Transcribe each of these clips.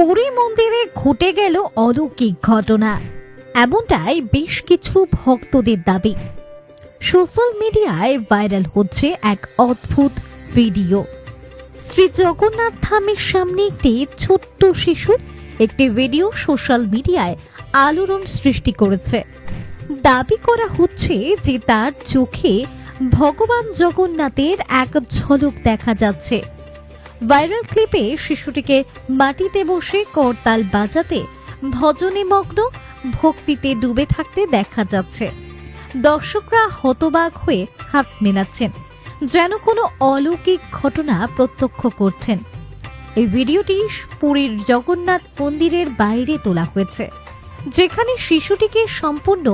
পুরী মন্দিরে ঘটে গেল অলৌকিক ঘটনা, এমনটাই বেশ কিছু ভক্তদের দাবি। সোশ্যাল মিডিয়ায় ভাইরাল হচ্ছে এক অদ্ভুত ভিডিও। শ্রী জগন্নাথ ধামের সামনে একটি ছোট্ট শিশুর একটি ভিডিও সোশ্যাল মিডিয়ায় আলোড়ন সৃষ্টি করেছে। দাবি করা হচ্ছে যে তার চোখে ভগবান জগন্নাথের এক ঝলক দেখা যাচ্ছে। ভাইরাল ক্লিপে শিশুটিকে মাটিতে বসে করতাল বাজাতে ভজনে মগ্ন ভক্তিতে ডুবে থাকতে দেখা যাচ্ছে। দর্শকরা হতবাক হয়ে হাত মেলাচ্ছেন, যেন কোনো অলৌকিক ঘটনা প্রত্যক্ষ করছেন। এই ভিডিওটি পুরীর জগন্নাথ মন্দিরের বাইরে তোলা হয়েছে, যেখানে শিশুটিকে সম্পূর্ণ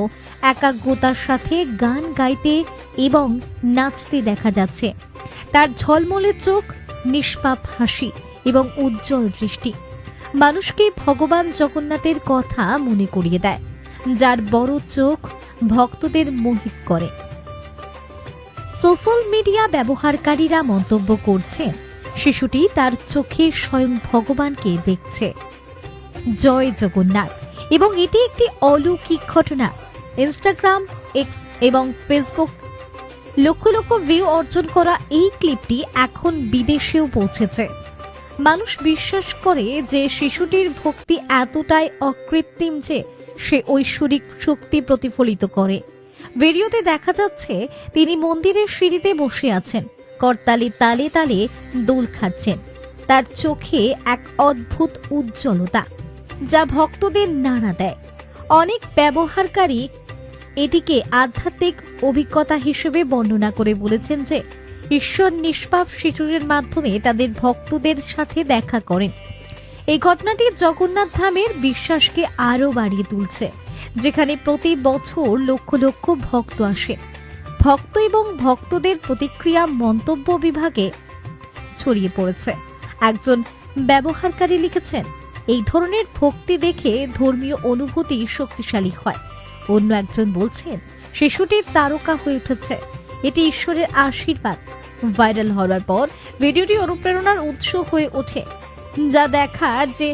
একাগ্রতার সাথে গান গাইতে এবং নাচতে দেখা যাচ্ছে। তার ঝলমলে চোখ, নিষ্পাপ হাসি এবং উজ্জ্বল দৃষ্টি মানুষকে ভগবান জগন্নাথের কথা মনে করিয়ে দেয়, যার বড় চোখ ভক্তদের মোহিত করে। সোশ্যাল মিডিয়া ব্যবহারকারীরা মন্তব্য করছেন, শিশুটি তার চোখে স্বয়ং ভগবানকে দেখছে। জয় জগন্নাথ, এবং এটি একটি অলৌকিক ঘটনা। ইনস্টাগ্রাম, এক্স এবং ফেসবুক লক্ষ লক্ষ ভিউ অর্জন করা এই ক্লিপটি এখন বিদেশেও পৌঁছেছে। মানুষ বিশ্বাস করে যে শিশুটির ভক্তি এতটাই অকৃত্রিম যে সে ঐশ্বরিক শক্তি প্রতিফলিত করে। ভিডিওতে দেখা যাচ্ছে তিনি মন্দিরের সিঁড়িতে বসে আছেন, করতালি তালে তালে দোল খাচ্ছেন। তার চোখে এক অদ্ভুত উজ্জ্বলতা, যা ভক্তদের নাড়া দেয়। অনেক ব্যবহারকারী এটিকে আধ্যাত্মিক অভিজ্ঞতা হিসেবে বর্ণনা করে বলেছেন যে ঈশ্বর নিষ্পাপ শিশুর মাধ্যমে তাদের ভক্তদের সাথে দেখা করেন। এই ঘটনাটি জগন্নাথ ধামের বিশ্বাসকে আরও বাড়িয়ে তুলছে, যেখানে প্রতি বছর লক্ষ লক্ষ ভক্ত আসে। ভক্ত এবং ভক্তদের প্রতিক্রিয়া মন্তব্য বিভাগে ছড়িয়ে পড়েছে। একজন ব্যবহারকারী লিখেছেন, এই ধরনের ভক্তি দেখে ধর্মীয় অনুভূতি শক্তিশালী হয়। অন্য একজন বলছেন, শিশুটির তারকা হয়ে উঠেছে, এটি ঈশ্বরের আশীর্বাদ। ভাইরাল হওয়ার পর ভিডিওটি অনুপ্রেরণার উৎস হয়ে ওঠে, যা দেখার যে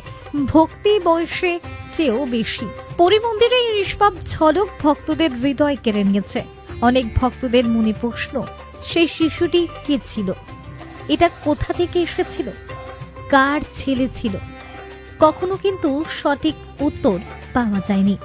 ভক্তি বয়সে চেয়েও বেশি। পুরী মন্দিরে এই নিষ্পাপ ঝলক ভক্তদের হৃদয় কেড়ে নিয়েছে। অনেক ভক্তদের মনে প্রশ্ন, সেই শিশুটি কে ছিল? এটা কোথা থেকে এসেছিল? কার ছেলে ছিল? কখনো কিন্তু সঠিক উত্তর পাওয়া যায়নি।